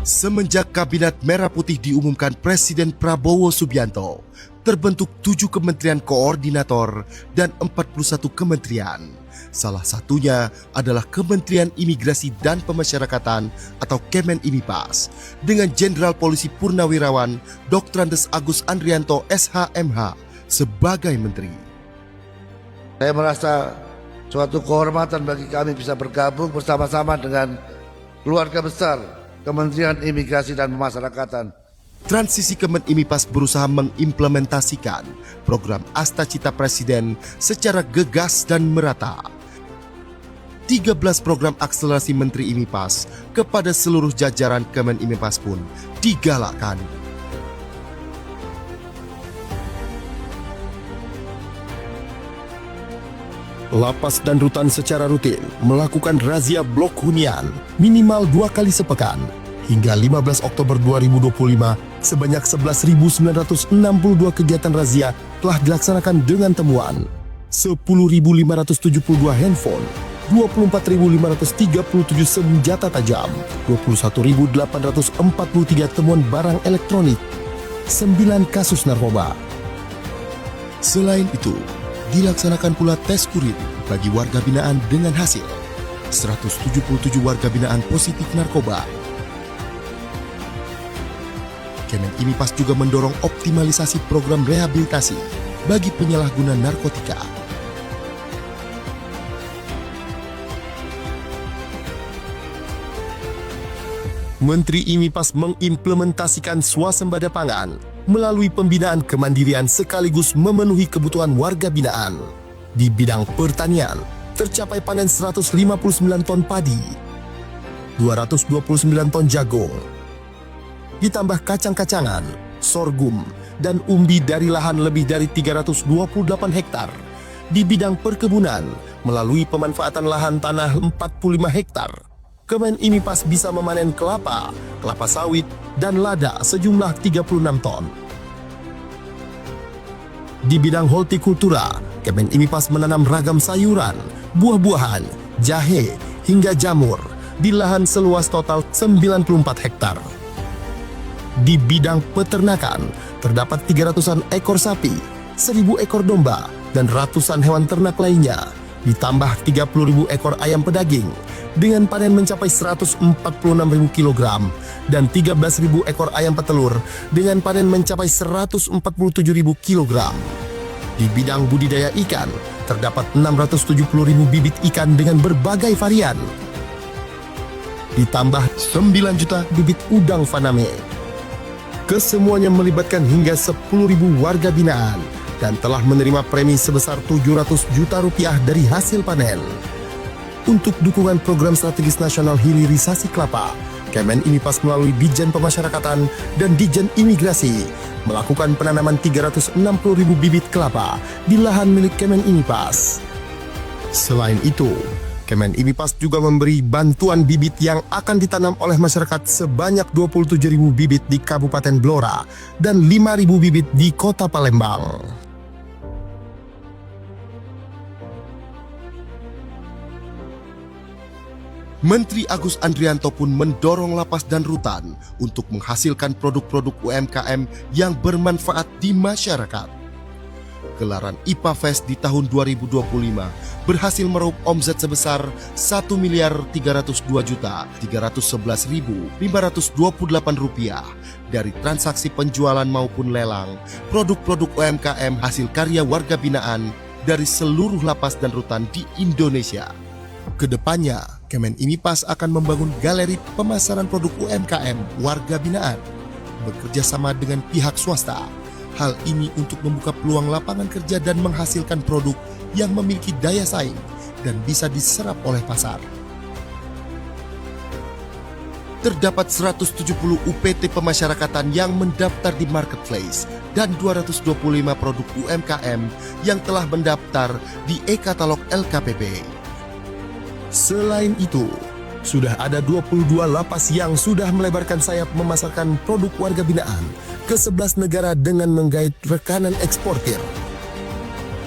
Semenjak Kabinet Merah Putih diumumkan Presiden Prabowo Subianto, terbentuk 7 kementerian koordinator dan 41 kementerian. Salah satunya adalah Kementerian Imigrasi dan Pemasyarakatan atau Kemenimipas dengan Jenderal Polisi Purnawirawan Dr. Andes Agus Andrianto SHMH sebagai Menteri. Saya merasa suatu kehormatan bagi kami bisa bergabung bersama-sama dengan keluarga besar Kementerian Imigrasi dan Pemasyarakatan. Transisi Kemenimipas berusaha mengimplementasikan program Asta Cita Presiden secara gegas dan merata. 13 program akselerasi Menteri Imipas kepada seluruh jajaran Kemenimipas pun digalakkan. Lapas dan rutan secara rutin melakukan razia blok hunian minimal 2 kali sepekan. Hingga 15 Oktober 2025, sebanyak 11.962 kegiatan razia telah dilaksanakan dengan temuan 10.572 handphone, 24.537 senjata tajam, 21.843 temuan barang elektronik, 9 kasus narkoba. Selain itu, dilaksanakan pula tes urin bagi warga binaan dengan hasil 177 warga binaan positif narkoba. Kemenimipas juga mendorong optimalisasi program rehabilitasi bagi penyalahguna narkotika. Menteri Imipas mengimplementasikan swasembada pangan melalui pembinaan kemandirian sekaligus memenuhi kebutuhan warga binaan. Di bidang pertanian, tercapai panen 159 ton padi, 229 ton jagung, ditambah kacang-kacangan, sorghum, dan umbi dari lahan lebih dari 328 hektar. Di bidang perkebunan, melalui pemanfaatan lahan tanah 45 hektar, Kemenimipas bisa memanen kelapa, kelapa sawit, dan lada sejumlah 36 ton. Di bidang hortikultura, Kemenimipas menanam ragam sayuran, buah-buahan, jahe, hingga jamur di lahan seluas total 94 hektar. Di bidang peternakan, terdapat 300-an ekor sapi, 1.000 ekor domba, dan ratusan hewan ternak lainnya, ditambah 30.000 ekor ayam pedaging, dengan panen mencapai 146.000 kg, dan 13.000 ekor ayam petelur, dengan panen mencapai 147.000 kg. Di bidang budidaya ikan, terdapat 670.000 bibit ikan dengan berbagai varian, ditambah 9 juta bibit udang faname. Kesemuanya melibatkan hingga 10.000 warga binaan dan telah menerima premi sebesar 700 juta rupiah dari hasil panen. Untuk dukungan program strategis nasional hilirisasi kelapa, Kemenimipas melalui Ditjen Pemasyarakatan dan Ditjen Imigrasi melakukan penanaman 360.000 bibit kelapa di lahan milik Kemenimipas. Selain itu, Kemenimipas juga memberi bantuan bibit yang akan ditanam oleh masyarakat sebanyak 27.000 bibit di Kabupaten Blora dan 5.000 bibit di Kota Palembang. Menteri Agus Andrianto pun mendorong lapas dan rutan untuk menghasilkan produk-produk UMKM yang bermanfaat di masyarakat. Gelaran IPA Fest di tahun 2025 berhasil meraup omzet sebesar Rp1.302.311.528 dari transaksi penjualan maupun lelang produk-produk UMKM hasil karya warga binaan dari seluruh lapas dan rutan di Indonesia. Kedepannya, Kemenimipas akan membangun galeri pemasaran produk UMKM warga binaan, bekerja sama dengan pihak swasta. Hal ini untuk membuka peluang lapangan kerja dan menghasilkan produk yang memiliki daya saing dan bisa diserap oleh pasar. Terdapat 170 UPT pemasyarakatan yang mendaftar di marketplace dan 225 produk UMKM yang telah mendaftar di e-katalog LKPP. Selain itu, sudah ada 22 lapas yang sudah melebarkan sayap memasarkan produk warga binaan ke 11 negara dengan menggait rekanan eksportir.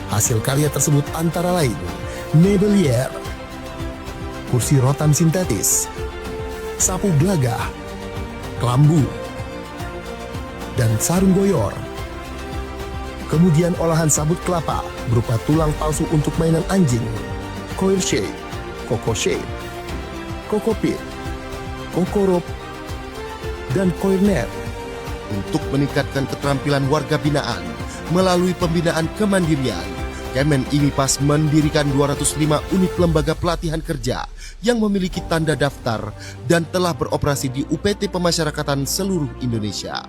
Hasil karya tersebut antara lain Nebelier, kursi rotan sintetis, sapu gelagah, kelambu, dan sarung goyor. Kemudian olahan sabut kelapa berupa tulang palsu untuk mainan anjing, coil shape, coco shape, coco pit, coco rope, dan coil net. Untuk meningkatkan keterampilan warga binaan melalui pembinaan kemandirian, Kemen IMIPAS mendirikan 205 unit lembaga pelatihan kerja yang memiliki tanda daftar dan telah beroperasi di UPT Pemasyarakatan seluruh Indonesia.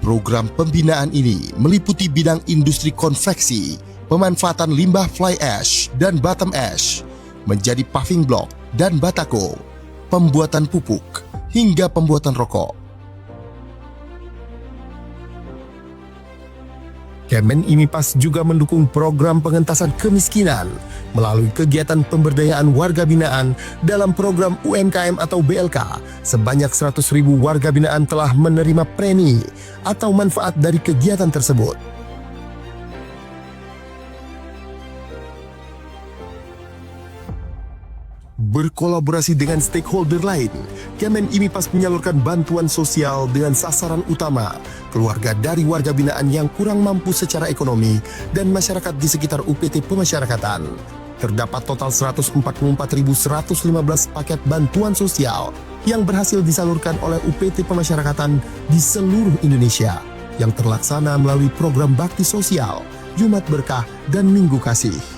Program pembinaan ini meliputi bidang industri konveksi, pemanfaatan limbah fly ash dan bottom ash menjadi paving block dan batako, pembuatan pupuk, hingga pembuatan rokok. Kemen IMIPAS juga mendukung program pengentasan kemiskinan melalui kegiatan pemberdayaan warga binaan dalam program UMKM atau BLK. Sebanyak 100.000 warga binaan telah menerima premi atau manfaat dari kegiatan tersebut. Berkolaborasi dengan stakeholder lain, Kemen IMIPAS menyalurkan bantuan sosial dengan sasaran utama keluarga dari warga binaan yang kurang mampu secara ekonomi dan masyarakat di sekitar UPT Pemasyarakatan. Terdapat total 144.115 paket bantuan sosial yang berhasil disalurkan oleh UPT Pemasyarakatan di seluruh Indonesia yang terlaksana melalui program bakti sosial, Jumat Berkah, dan Minggu Kasih.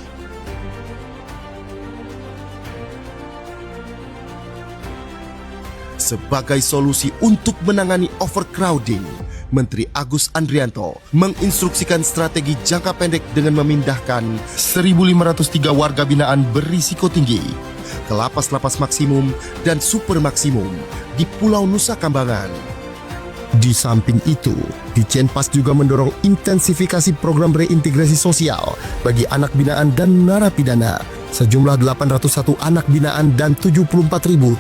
Sebagai solusi untuk menangani overcrowding, Menteri Agus Andrianto menginstruksikan strategi jangka pendek dengan memindahkan 1.503 warga binaan berisiko tinggi ke lapas-lapas maksimum dan super maksimum di Pulau Nusa Kambangan. Di samping itu, Ditjenpas juga mendorong intensifikasi program reintegrasi sosial bagi anak binaan dan narapidana. Sejumlah 801 anak binaan dan 74.716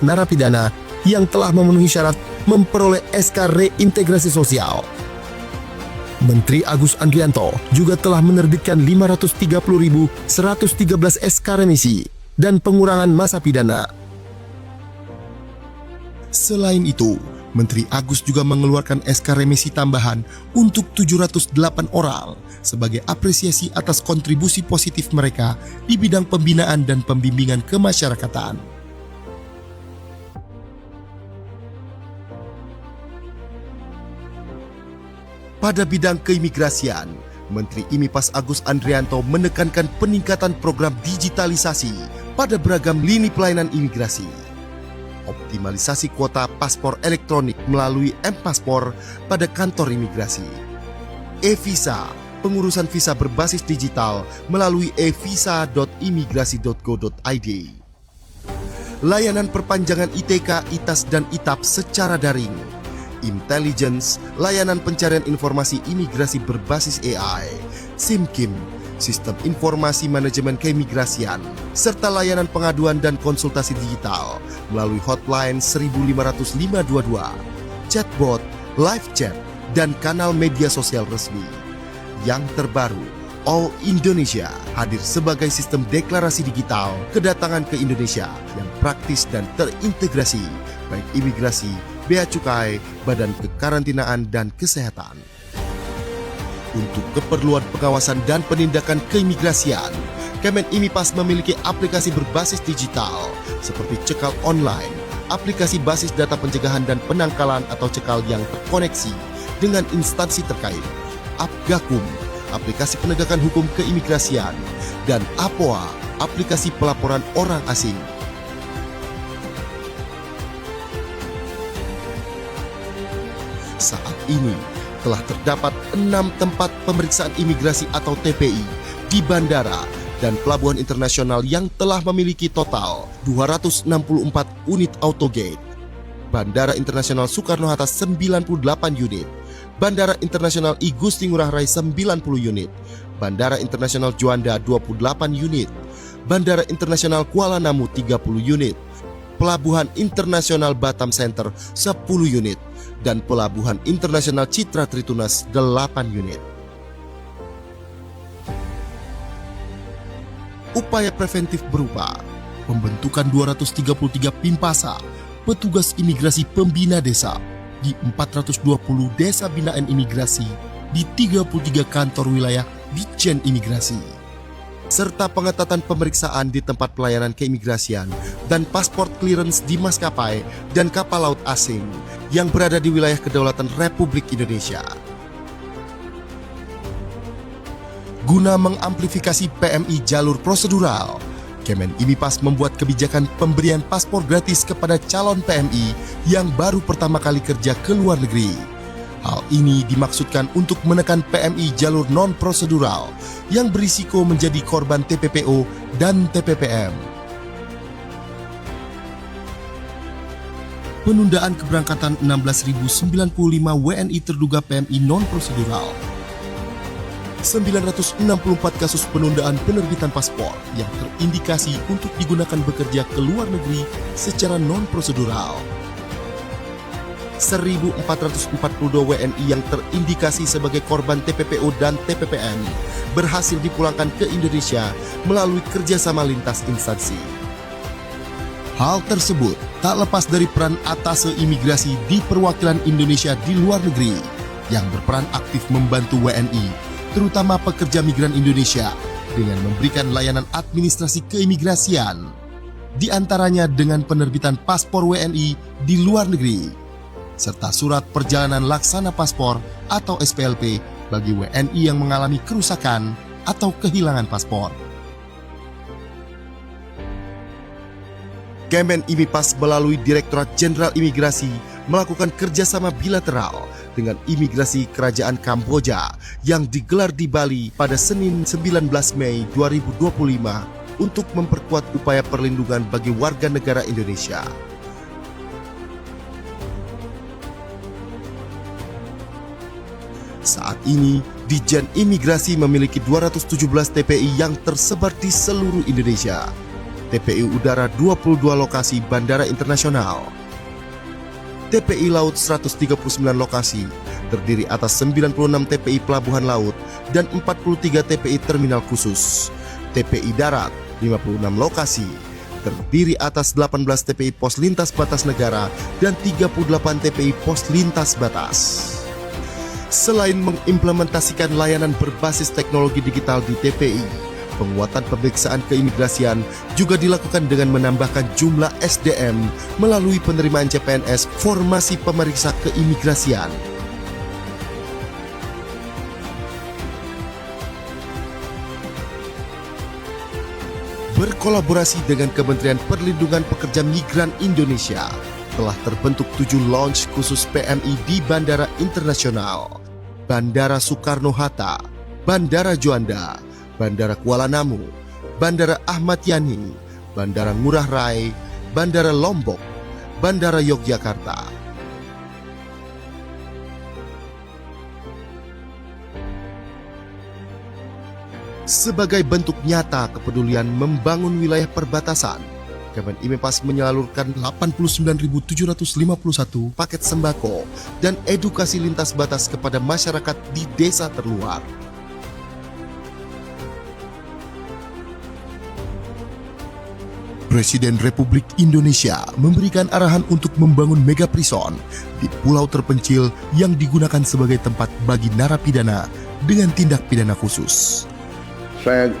narapidana yang telah memenuhi syarat memperoleh SK reintegrasi sosial. Menteri Agus Andrianto juga telah menerbitkan 530.113 SK remisi dan pengurangan masa pidana. Selain itu, Menteri Agus juga mengeluarkan SK remisi tambahan untuk 708 orang sebagai apresiasi atas kontribusi positif mereka di bidang pembinaan dan pembimbingan kemasyarakatan. Pada bidang keimigrasian, Menteri IMIPAS Agus Andrianto menekankan peningkatan program digitalisasi pada beragam lini pelayanan imigrasi. Optimalisasi kuota paspor elektronik melalui M-Paspor pada kantor imigrasi. E-Visa, pengurusan visa berbasis digital melalui evisa.imigrasi.go.id. Layanan perpanjangan ITK, ITAS, dan ITAP secara daring. Intelligence, layanan pencarian informasi imigrasi berbasis AI. SIMKIM, sistem informasi manajemen keimigrasian, serta layanan pengaduan dan konsultasi digital melalui hotline 15522, chatbot, live chat, dan kanal media sosial resmi. Yang terbaru, All Indonesia hadir sebagai sistem deklarasi digital kedatangan ke Indonesia yang praktis dan terintegrasi, baik imigrasi, bea cukai, badan kekarantinaan, dan kesehatan. Untuk keperluan pengawasan dan penindakan keimigrasian, Kemen IMIPAS memiliki aplikasi berbasis digital seperti cekal online, aplikasi basis data pencegahan dan penangkalan atau cekal yang terkoneksi dengan instansi terkait, Apgakum, aplikasi penegakan hukum keimigrasian, dan APOA, aplikasi pelaporan orang asing. Saat ini, telah terdapat 6 tempat pemeriksaan imigrasi atau TPI di bandara dan pelabuhan internasional yang telah memiliki total 264 unit autogate. Bandara Internasional Soekarno-Hatta 98 unit, Bandara Internasional I Gusti Ngurah Rai 90 unit, Bandara Internasional Juanda 28 unit, Bandara Internasional Kuala Namu 30 unit, Pelabuhan Internasional Batam Center 10 unit, dan Pelabuhan Internasional Citra Tritunas 8 unit. Upaya preventif berupa pembentukan 233 PIMPASA, petugas imigrasi pembina desa di 420 desa binaan imigrasi di 33 kantor wilayah Ditjen Imigrasi, serta pengetatan pemeriksaan di tempat pelayanan keimigrasian dan paspor clearance di maskapai dan kapal laut asing yang berada di wilayah kedaulatan Republik Indonesia. Guna mengamplifikasi PMI jalur prosedural, Kemen IMIPAS membuat kebijakan pemberian paspor gratis kepada calon PMI yang baru pertama kali kerja ke luar negeri. Hal ini dimaksudkan untuk menekan PMI jalur non-prosedural yang berisiko menjadi korban TPPO dan TPPM. Penundaan keberangkatan 16.095 WNI terduga PMI non-prosedural. 964 kasus penundaan penerbitan paspor yang terindikasi untuk digunakan bekerja ke luar negeri secara non-prosedural. 1.442 WNI yang terindikasi sebagai korban TPPO dan TPPM berhasil dipulangkan ke Indonesia melalui kerjasama lintas instansi. Hal tersebut tak lepas dari peran atase imigrasi di perwakilan Indonesia di luar negeri yang berperan aktif membantu WNI, terutama pekerja migran Indonesia, dengan memberikan layanan administrasi keimigrasian, di antaranya dengan penerbitan paspor WNI di luar negeri, serta surat perjalanan laksana paspor atau SPLP bagi WNI yang mengalami kerusakan atau kehilangan paspor. Kemen IMIPAS melalui Direktorat Jenderal Imigrasi melakukan kerjasama bilateral dengan Imigrasi Kerajaan Kamboja yang digelar di Bali pada Senin 19 Mei 2025 untuk memperkuat upaya perlindungan bagi warga negara Indonesia. Saat ini, Ditjen Imigrasi memiliki 217 TPI yang tersebar di seluruh Indonesia. TPI Udara 22 lokasi bandara internasional. TPI Laut 139 lokasi, terdiri atas 96 TPI pelabuhan laut dan 43 TPI terminal khusus. TPI Darat 56 lokasi, terdiri atas 18 TPI pos lintas batas negara dan 38 TPI pos lintas batas. Selain mengimplementasikan layanan berbasis teknologi digital di TPI, penguatan pemeriksaan keimigrasian juga dilakukan dengan menambahkan jumlah SDM melalui penerimaan CPNS formasi pemeriksa keimigrasian. Berkolaborasi dengan Kementerian Perlindungan Pekerja Migran Indonesia, telah terbentuk 7 launch khusus PMI di Bandara Internasional, Bandara Soekarno-Hatta, Bandara Juanda, Bandara Kuala Namu, Bandara Ahmad Yani, Bandara Ngurah Rai, Bandara Lombok, Bandara Yogyakarta. Sebagai bentuk nyata kepedulian membangun wilayah perbatasan, Kemen IMIPAS menyalurkan 89.751 paket sembako dan edukasi lintas batas kepada masyarakat di desa terluar. Presiden Republik Indonesia memberikan arahan untuk membangun mega prison di pulau terpencil yang digunakan sebagai tempat bagi narapidana dengan tindak pidana khusus. Saya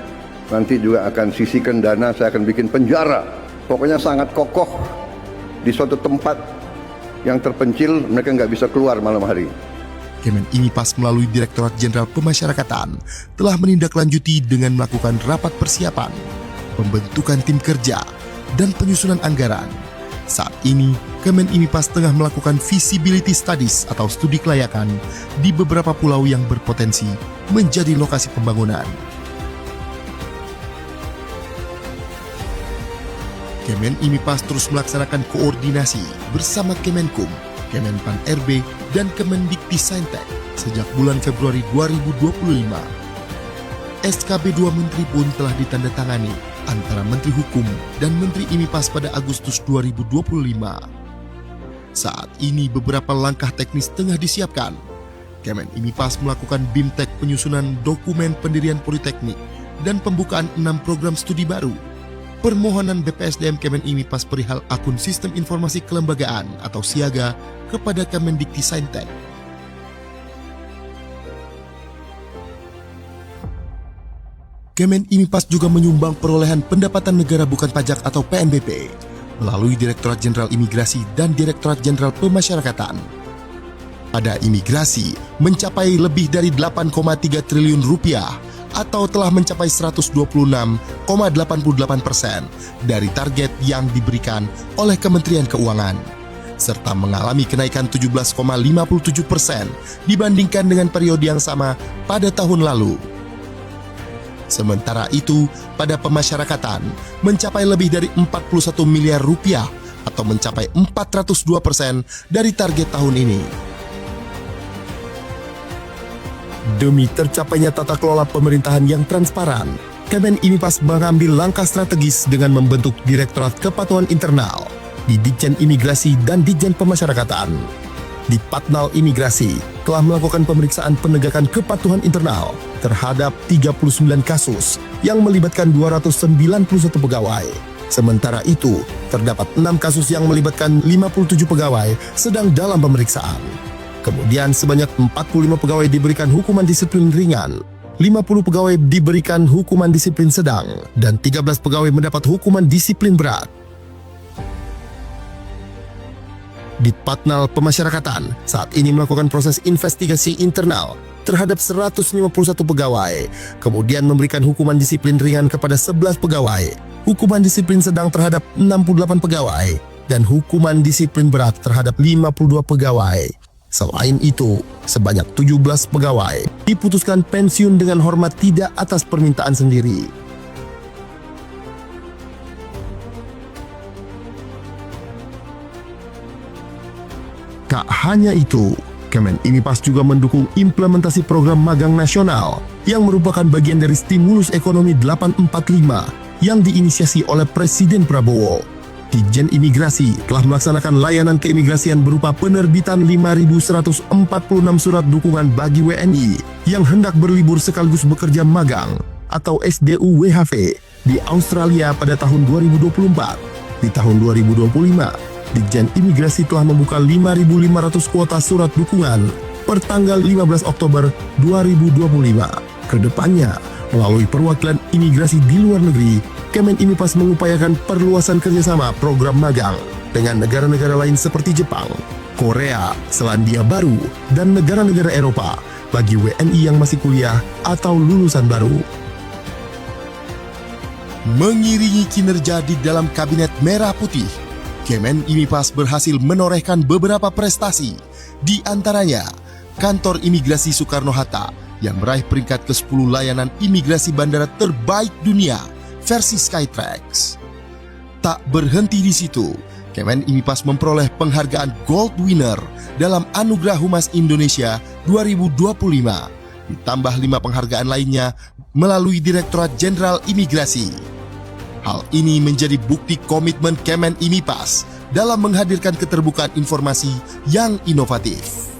nanti juga akan sisihkan dana, saya akan bikin penjara. Pokoknya sangat kokoh di suatu tempat yang terpencil, mereka nggak bisa keluar malam hari. Kemen IMIPAS melalui Direktorat Jenderal Pemasyarakatan telah menindaklanjuti dengan melakukan rapat persiapan, pembentukan tim kerja, dan penyusunan anggaran. Saat ini, Kemen IMIPAS tengah melakukan feasibility studies atau studi kelayakan di beberapa pulau yang berpotensi menjadi lokasi pembangunan. Kemen IMIPAS terus melaksanakan koordinasi bersama Kemenkum, Kemenpan RB, dan Kemendikti-Saintek sejak bulan Februari 2025. SKB 2 Menteri pun telah ditandatangani antara Menteri Hukum dan Menteri IMIPAS pada Agustus 2025. Saat ini beberapa langkah teknis tengah disiapkan. Kemen IMIPAS melakukan BIMTEK penyusunan dokumen pendirian politeknik dan pembukaan 6 program studi baru. permohonan BPSDM Kemen IMIPAS perihal akun Sistem Informasi Kelembagaan atau Siaga kepada Kemendikti-Saintek. Kemen IMIPAS juga menyumbang perolehan pendapatan negara bukan pajak atau PNBP melalui Direktorat Jenderal Imigrasi dan Direktorat Jenderal Pemasyarakatan. Pada imigrasi mencapai lebih dari 8,3 triliun rupiah atau telah mencapai 126,88% dari target yang diberikan oleh Kementerian Keuangan, serta mengalami kenaikan 17,57% dibandingkan dengan periode yang sama pada tahun lalu. Sementara itu, pada pemasyarakatan mencapai lebih dari 41 miliar rupiah atau mencapai 402% dari target tahun ini. Demi tercapainya tata kelola pemerintahan yang transparan, Kemen IMIPAS mengambil langkah strategis dengan membentuk Direktorat Kepatuhan Internal di Ditjen Imigrasi dan Ditjen Pemasyarakatan. Di Patnal Imigrasi telah melakukan pemeriksaan penegakan kepatuhan internal terhadap 39 kasus yang melibatkan 291 pegawai. Sementara itu, terdapat 6 kasus yang melibatkan 57 pegawai sedang dalam pemeriksaan. Kemudian sebanyak 45 pegawai diberikan hukuman disiplin ringan, 50 pegawai diberikan hukuman disiplin sedang, dan 13 pegawai mendapat hukuman disiplin berat. Ditpatnal Pemasyarakatan saat ini melakukan proses investigasi internal terhadap 151 pegawai, kemudian memberikan hukuman disiplin ringan kepada 11 pegawai, hukuman disiplin sedang terhadap 68 pegawai, dan hukuman disiplin berat terhadap 52 pegawai. Selain itu, sebanyak 17 pegawai diputuskan pensiun dengan hormat tidak atas permintaan sendiri. Tak hanya itu, Kemen IMIPAS juga mendukung implementasi program magang nasional yang merupakan bagian dari stimulus ekonomi 845 yang diinisiasi oleh Presiden Prabowo. Ditjen Imigrasi telah melaksanakan layanan keimigrasian berupa penerbitan 5.146 surat dukungan bagi WNI yang hendak berlibur sekaligus bekerja magang atau SDU-WHV di Australia pada tahun 2024. Di tahun 2025, Ditjen Imigrasi telah membuka 5.500 kuota surat dukungan per tanggal 15 Oktober 2025. Kedepannya, melalui perwakilan imigrasi di luar negeri, Kemen IMIPAS mengupayakan perluasan kerjasama program magang dengan negara-negara lain seperti Jepang, Korea, Selandia Baru, dan negara-negara Eropa bagi WNI yang masih kuliah atau lulusan baru. Mengiringi kinerja di dalam Kabinet Merah Putih, Kemen IMIPAS berhasil menorehkan beberapa prestasi, di antaranya Kantor Imigrasi Soekarno-Hatta yang meraih peringkat ke-10 layanan imigrasi bandara terbaik dunia versi Skytrax. Tak berhenti di situ, Kemen IMIPAS memperoleh penghargaan Gold Winner dalam Anugerah Humas Indonesia 2025, ditambah 5 penghargaan lainnya melalui Direktorat Jenderal Imigrasi. Hal ini menjadi bukti komitmen Kemen IMIPAS dalam menghadirkan keterbukaan informasi yang inovatif.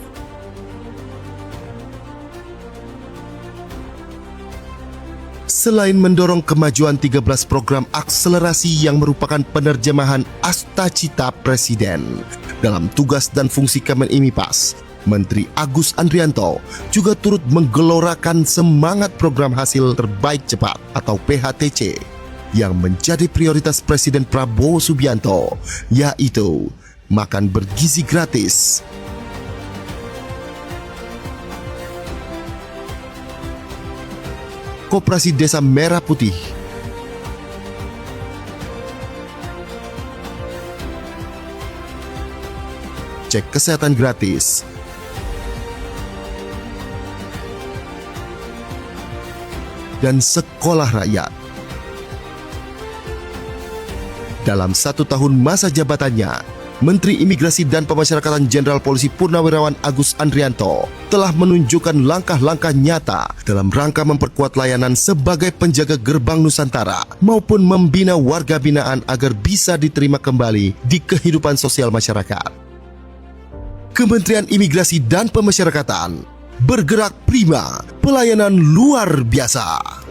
Selain mendorong kemajuan 13 program akselerasi yang merupakan penerjemahan Astacita Presiden dalam tugas dan fungsi Kemen IMIPAS, Menteri Agus Andrianto juga turut menggelorakan semangat program hasil terbaik cepat atau PHTC yang menjadi prioritas Presiden Prabowo Subianto, yaitu makan bergizi gratis. Koperasi Desa Merah Putih, cek kesehatan gratis, dan sekolah rakyat. Dalam 1 tahun masa jabatannya, Menteri Imigrasi dan Pemasyarakatan Jenderal Polisi Purnawirawan Agus Andrianto telah menunjukkan langkah-langkah nyata dalam rangka memperkuat layanan sebagai penjaga gerbang Nusantara maupun membina warga binaan agar bisa diterima kembali di kehidupan sosial masyarakat. Kementerian Imigrasi dan Pemasyarakatan bergerak prima, pelayanan luar biasa.